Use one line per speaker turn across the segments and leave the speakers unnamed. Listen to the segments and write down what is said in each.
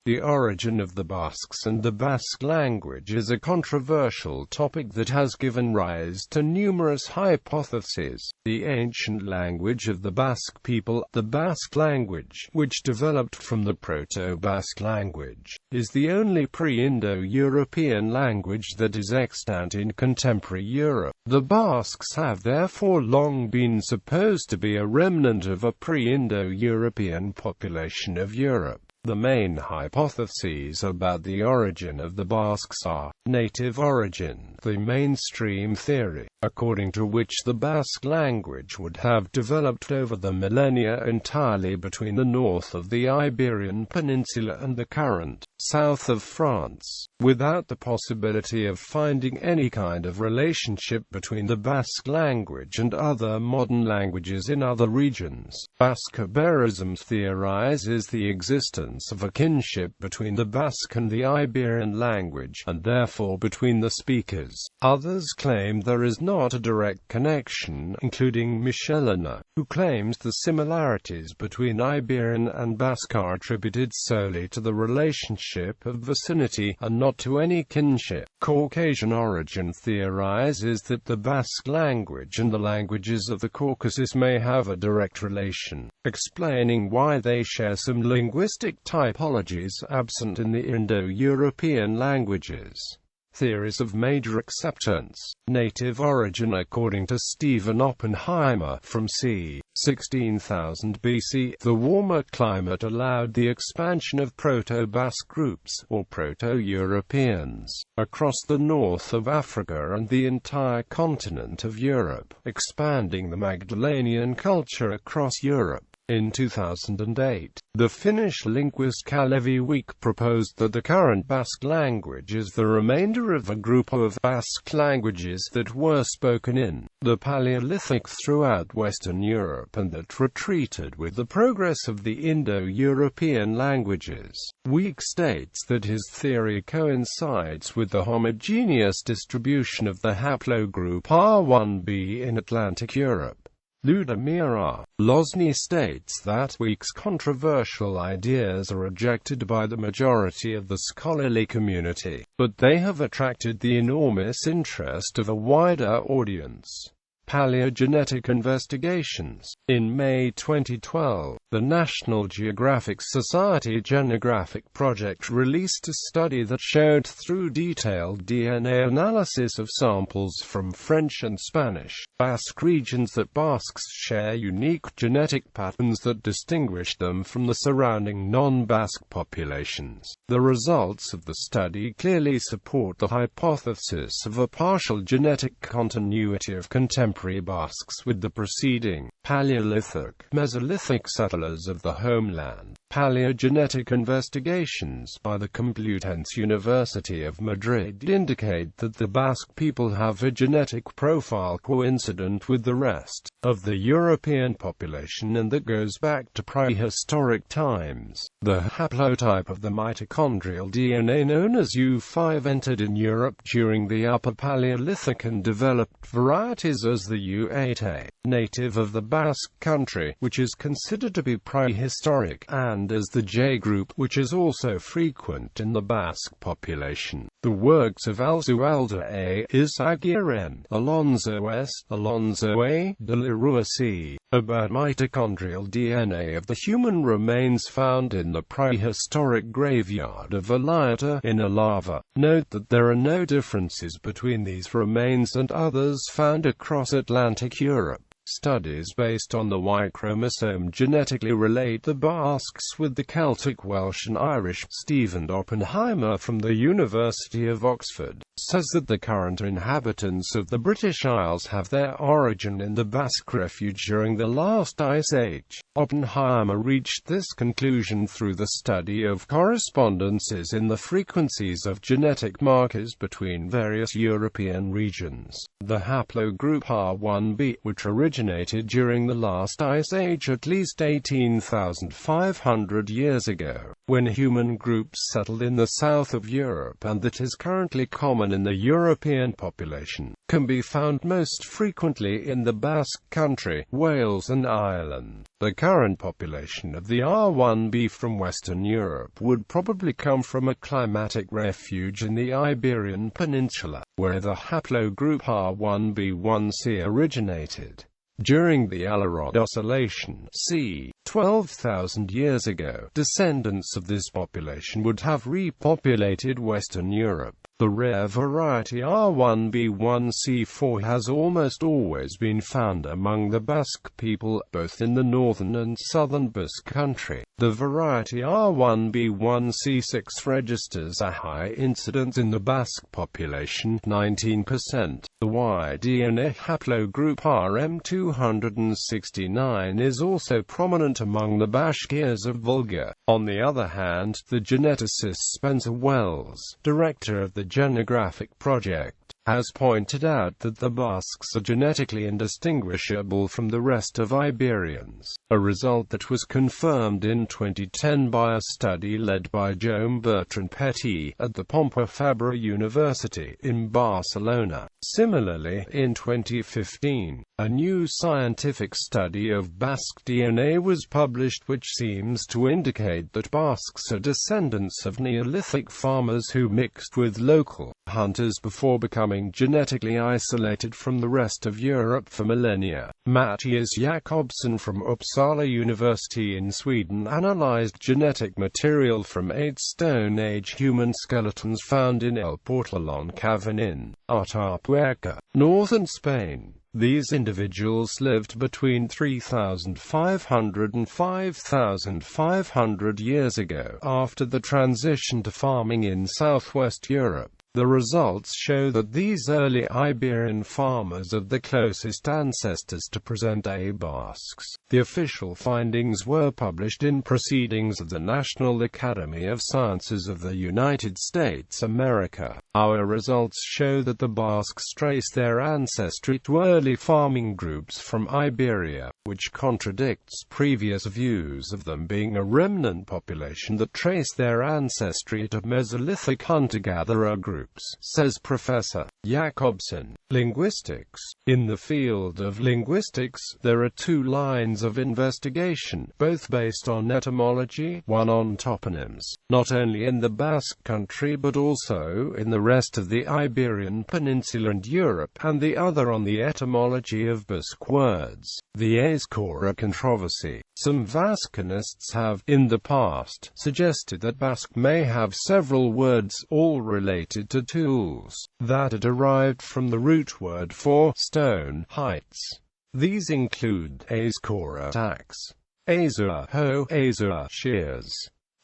The origin of the Basques and the Basque language is a controversial topic that has given rise to numerous hypotheses. The ancient language of the Basque people, the Basque language, which developed from the Proto-Basque language, is the only pre-Indo-European language that is extant in contemporary Europe. The Basques have therefore long been supposed to be a remnant of a pre-Indo-European population of Europe. The main hypotheses about the origin of the Basques are native origin, the mainstream theory, according to which the Basque language would have developed over the millennia entirely between the north of the Iberian Peninsula and the current south of France, without the possibility of finding any kind of relationship between the Basque language and other modern languages in other regions. Basque Iberism theorizes the existence of a kinship between the Basque and the Iberian language, and therefore between the speakers. Others claim there is not a direct connection, including Michelina, who claims the similarities between Iberian and Basque are attributed solely to the relationship of vicinity, and not to any kinship. Caucasian origin theorizes that the Basque language and the languages of the Caucasus may have a direct relation, explaining why they share some linguistic typologies absent in the Indo-European languages. Theories of major acceptance. Native origin. According to Stephen Oppenheimer, from c. 16,000 BC, the warmer climate allowed the expansion of Proto-Basque groups, or Proto-Europeans, across the north of Africa and the entire continent of Europe, expanding the Magdalenian culture across Europe. In 2008, the Finnish linguist Kalevi Week proposed that the current Basque language is the remainder of a group of Basque languages that were spoken in the Paleolithic throughout Western Europe and that retreated with the progress of the Indo-European languages. Week states that his theory coincides with the homogeneous distribution of the haplogroup R1b in Atlantic Europe. Ludmila Lozny states that Week's controversial ideas are rejected by the majority of the scholarly community, but they have attracted the enormous interest of a wider audience. Paleogenetics Investigations. In May 2012, the National Geographic Society Genographic Project released a study that showed through detailed DNA analysis of samples from French and Spanish Basque regions that Basques share unique genetic patterns that distinguish them from the surrounding non-Basque populations. The results of the study clearly support the hypothesis of a partial genetic continuity of contemporary Basques with the preceding Paleolithic, Mesolithic settlers of the homeland. Paleogenetic investigations by the Complutense University of Madrid indicate that the Basque people have a genetic profile coincident with the rest of the European population and that goes back to prehistoric times. The haplotype of the mitochondrial DNA known as U5 entered in Europe during the Upper Paleolithic and developed varieties as the U8A, native of the Basque country, which is considered to be prehistoric, and as the J group, which is also frequent in the Basque population. The works of Alzualda A. Izaguirre, Alonso S. Alonso A. de la Rua C. about mitochondrial DNA of the human remains found in the prehistoric graveyard of Alaiata in Alava. Note that there are no differences between these remains and others found across Atlantic Europe. Studies based on the Y chromosome genetically relate the Basques with the Celtic, Welsh and Irish. Stephen Oppenheimer from the University of Oxford says that the current inhabitants of the British Isles have their origin in the Basque refuge during the last ice age. Oppenheimer reached this conclusion through the study of correspondences in the frequencies of genetic markers between various European regions. The haplogroup R1b, which originated during the last ice age at least 18,500 years ago, when human groups settled in the south of Europe, and that is currently common in the European population, can be found most frequently in the Basque Country, Wales and Ireland. The current population of the R1b from Western Europe would probably come from a climatic refuge in the Iberian Peninsula, where the haplogroup R1b1c originated. During the Alarod Oscillation, c. 12,000 years ago, descendants of this population would have repopulated Western Europe. The rare variety R1b1c4 has almost always been found among the Basque people, both in the northern and southern Basque country. The variety R1b1c6 registers a high incidence in the Basque population, 19%. The Y-DNA haplogroup RM269 is also prominent among the Bashkirs of Volga. On the other hand, the geneticist Spencer Wells, director of the Genographic Project, has pointed out that the Basques are genetically indistinguishable from the rest of Iberians, a result that was confirmed in 2010 by a study led by Jaume Bertran Petit at the Pompeu Fabra University in Barcelona. Similarly, in 2015, a new scientific study of Basque DNA was published which seems to indicate that Basques are descendants of Neolithic farmers who mixed with local hunters before becoming genetically isolated from the rest of Europe for millennia. Mattias Jakobsson from Uppsala University in Sweden analyzed genetic material from 8 Stone Age human skeletons found in El Portalón cavern in Atapuerca, northern Spain. These individuals lived between 3,500 and 5,500 years ago, after the transition to farming in southwest Europe. The results show that these early Iberian farmers are the closest ancestors to present-day Basques. The official findings were published in Proceedings of the National Academy of Sciences of the United States America. Our results show that the Basques trace their ancestry to early farming groups from Iberia, which contradicts previous views of them being a remnant population that trace their ancestry to Mesolithic hunter-gatherer groups, says Professor Jakobsson. Linguistics. In the field of linguistics, there are 2 lines of investigation, both based on etymology, one on toponyms, not only in the Basque country but also in the rest of the Iberian Peninsula and Europe, and the other on the etymology of Basque words. The Aizkora controversy. Some Vasconists have, in the past, suggested that Basque may have several words, all related to tools, that are derived from the root word for stone, heights. These include Aizkora axe, Azur hoe, Azur shears,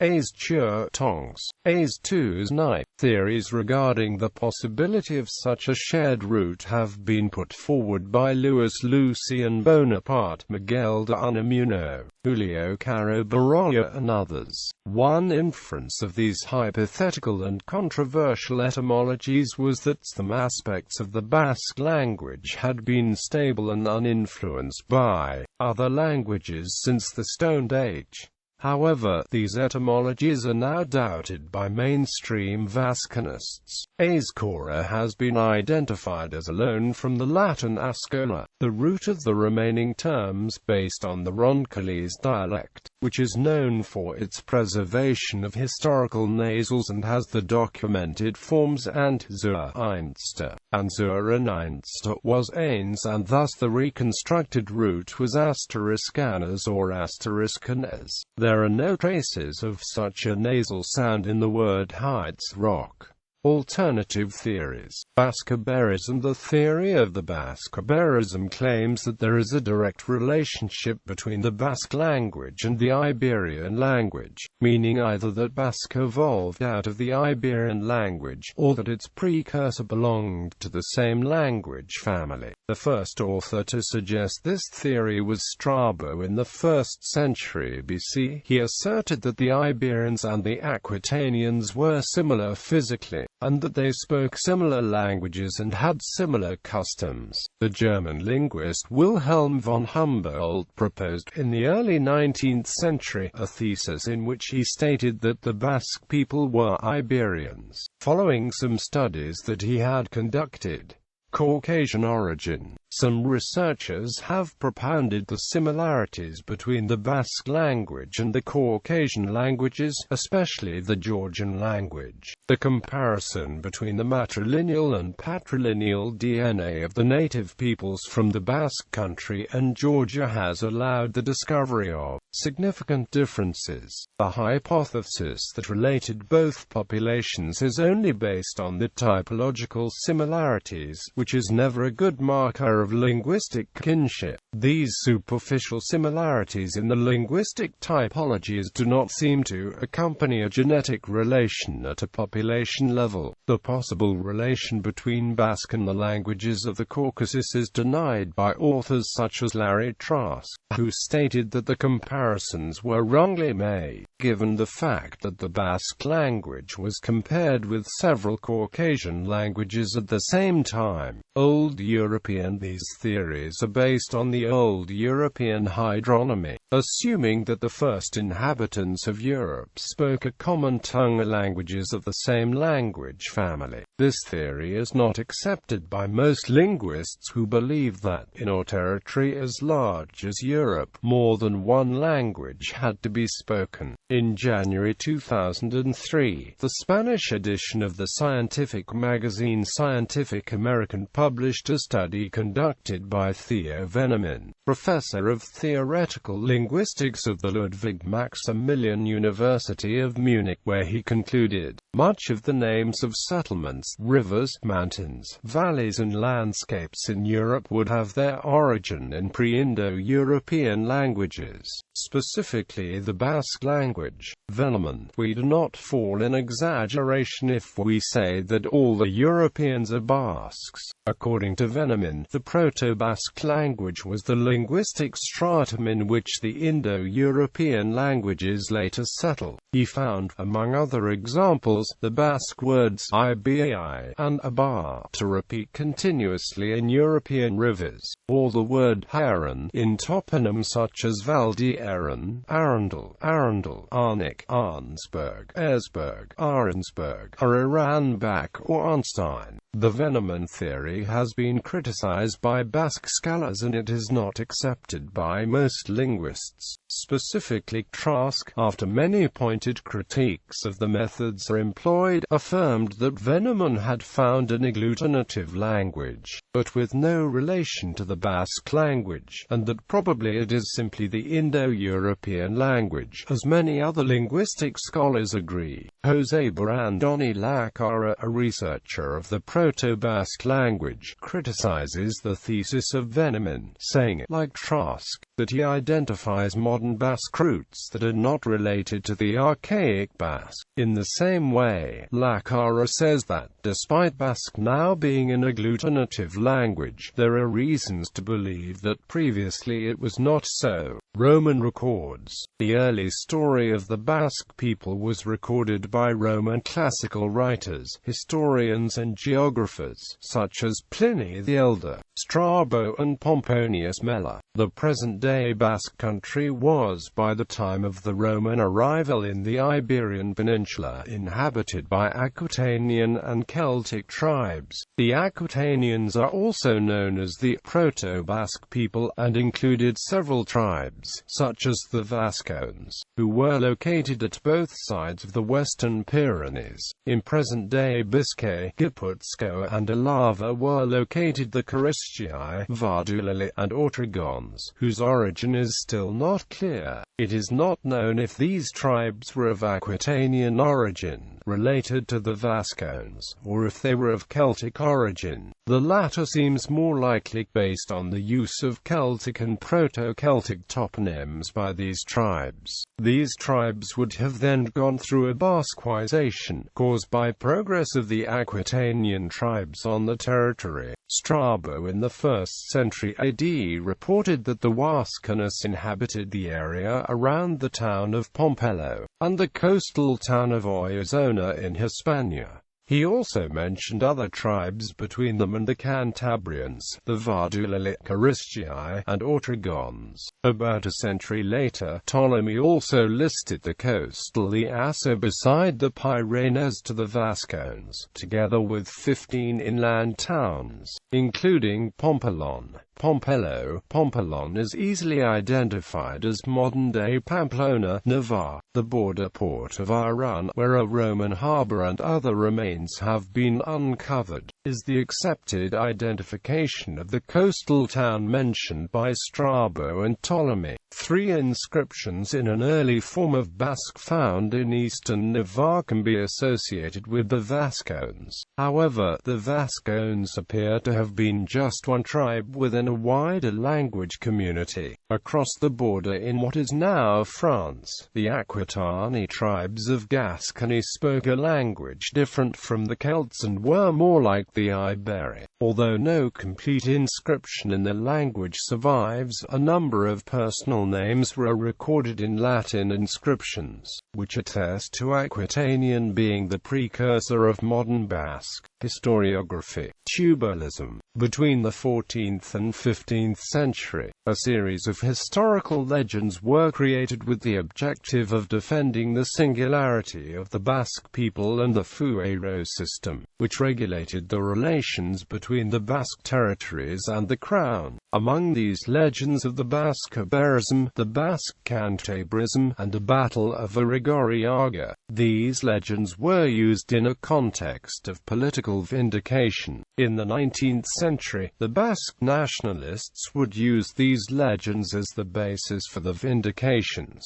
Aizchur tongs, Aiztus knife. Theories regarding the possibility of such a shared root have been put forward by Louis Lucien Bonaparte, Miguel de Unamuno, Julio Caro Baroya and others. One inference of these hypothetical and controversial etymologies was that some aspects of the Basque language had been stable and uninfluenced by other languages since the Stone Age. However, these etymologies are now doubted by mainstream Vasconists. Aizkora has been identified as a loan from the Latin ascola, the root of the remaining terms, based on the Roncalese dialect, which is known for its preservation of historical nasals and has the documented forms Antzur, Einster, and Zur and Einster was Ains, and thus the reconstructed root was Asteriskanes or Asteriskanes. There are no traces of such a nasal sound in the word heights rock. Alternative theories. Basque-Iberism. The theory of the Basque-Iberism claims that there is a direct relationship between the Basque language and the Iberian language, meaning either that Basque evolved out of the Iberian language, or that its precursor belonged to the same language family. The first author to suggest this theory was Strabo in the 1st century BC. He asserted that the Iberians and the Aquitanians were similar physically, and that they spoke similar languages and had similar customs. The German linguist Wilhelm von Humboldt proposed, in the early 19th century, a thesis in which he stated that the Basque people were Iberians, following some studies that he had conducted. Caucasian origin. Some researchers have propounded the similarities between the Basque language and the Caucasian languages, especially the Georgian language. The comparison between the matrilineal and patrilineal DNA of the native peoples from the Basque country and Georgia has allowed the discovery of significant differences. The hypothesis that related both populations is only based on the typological similarities, which is never a good marker of linguistic kinship. These superficial similarities in the linguistic typologies do not seem to accompany a genetic relation at a population level. The possible relation between Basque and the languages of the Caucasus is denied by authors such as Larry Trask, who stated that the comparisons were wrongly made, given the fact that the Basque language was compared with several Caucasian languages at the same time. Old European. These theories are based on the Old European hydronymy, assuming that the first inhabitants of Europe spoke a common tongue or languages of the same language family. This theory is not accepted by most linguists, who believe that, in a territory as large as Europe, more than one language had to be spoken. In January 2003, the Spanish edition of the scientific magazine Scientific American published a study conducted by Theo Veneman, professor of theoretical linguistics of the Ludwig Maximilian University of Munich, where he concluded, much of the names of settlements, rivers, mountains, valleys and landscapes in Europe would have their origin in Pre-Indo-European languages, specifically the Basque language. Veneman, we do not fall in exaggeration if we say that all the Europeans are Basques. According to Veneman, the Proto-Basque language was the linguistic stratum in which the Indo-European languages later settled. He found, among other examples, the Basque words ibai and abar to repeat continuously in European rivers, or the word heron in toponyms such as Valdi Erin, Arundel, Arnick, Arnsberg, Erzberg, Arensberg, or Iranbach or Arnstein. The Veneman theory has been criticized by Basque scholars and it is not accepted by most linguists. Specifically, Trask, after many pointed critiques of the methods employed, affirmed that Veneman had found an agglutinative language, but with no relation to the Basque language, and that probably it is simply the Indo-European language, as many other linguistic scholars agree. José Brandoni Lacara, a researcher of the Proto-Basque language, criticizes the thesis of Veneman, saying, like Trask, that he identifies modern Basque roots that are not related to the archaic Basque. In the same way, Lacara says that, despite Basque now being an agglutinative language, there are reasons to believe that previously it was not so. Roman records. The early story of the Basque people was recorded by Roman classical writers, historians and geographers, such as Pliny the Elder, Strabo and Pomponius Mela. The present-day Basque country was, by the time of the Roman arrival in the Iberian Peninsula, inhabited by Aquitanian and Celtic tribes. The Aquitanians are also known as the Proto-Basque people and included several tribes, such as the Vascones, who were located at both sides of the Western Pyrenees. In present-day Biscay, Guipuzcoa and Alava were located the Caristii, Vardulili and Ortrigons, whose origin is still not clear. It is not known if these tribes were of Aquitanian origin, related to the Vascones, or if they were of Celtic origin. The latter seems more likely based on the use of Celtic and Proto-Celtic toponyms by these tribes. These tribes would have then gone through a Basquization, caused by progress of the Aquitanian tribes on the territory. Strabo in the 1st century AD reported that the Wascanes inhabited the area around the town of Pompello, and the coastal town of Oyazona in Hispania. He also mentioned other tribes between them and the Cantabrians, the Vardulilicaristii, and Ortrigons. About a century later, Ptolemy also listed the coastal Asso beside the Pyrenees to the Vascones, together with 15 inland towns, including Pompelon. Pompelon is easily identified as modern-day Pamplona, Navarre. The border port of Iran, where a Roman harbour and other remains have been uncovered, is the accepted identification of the coastal town mentioned by Strabo and Ptolemy. 3 inscriptions in an early form of Basque found in eastern Navarre can be associated with the Vascones. However, the Vascones appear to have been just one tribe within a wider language community. Across the border in what is now France, the Aquitani tribes of Gascony spoke a language different from the Celts and were more like the Iberi. Although no complete inscription in the language survives, a number of personal names were recorded in Latin inscriptions, which attest to Aquitanian being the precursor of modern Basque. Historiography. Tubalism. Between the 14th and 15th century, a series of historical legends were created with the objective of defending the singularity of the Basque people and the fuero system, which regulated the relations between the Basque territories and the crown. Among these legends of the Basque Iberism, the Basque Cantabrism, and the Battle of Arigoriaga. These legends were used in a context of political vindication. In the 19th century, the Basque nationalists would use these legends as the basis for the vindications.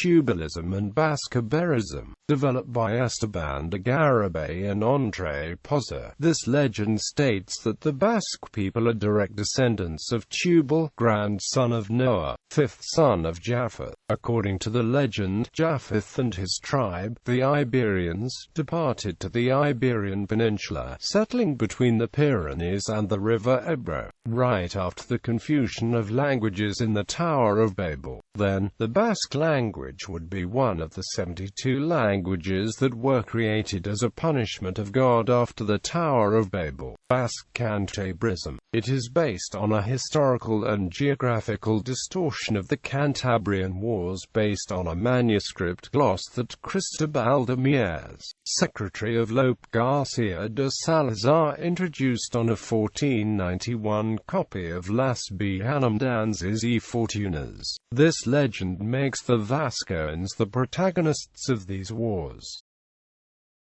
Tubalism and Basque Iberism, developed by Esteban de Garibay and André Poza. This legend states that the Basque people are direct descendants of Tubal, grandson of Noah, fifth son of Japheth. According to the legend, Japheth and his tribe, the Iberians, departed to the Iberian Peninsula, settling between the Pyrenees and the river Ebro, right after the confusion of languages in the Tower of Babel. Then, the Basque language would be one of the 72 languages that were created as a punishment of God after the Tower of Babel. Basque Cantabrism. It is based on a historical and geographical distortion of the Cantabrian Wars based on a manuscript gloss that Cristobal de Miers, secretary of Lope Garcia de Salazar, introduced on a 1491 copy of Las Bienandanzas y Fortunas. This legend makes the Vascones the protagonists of these wars.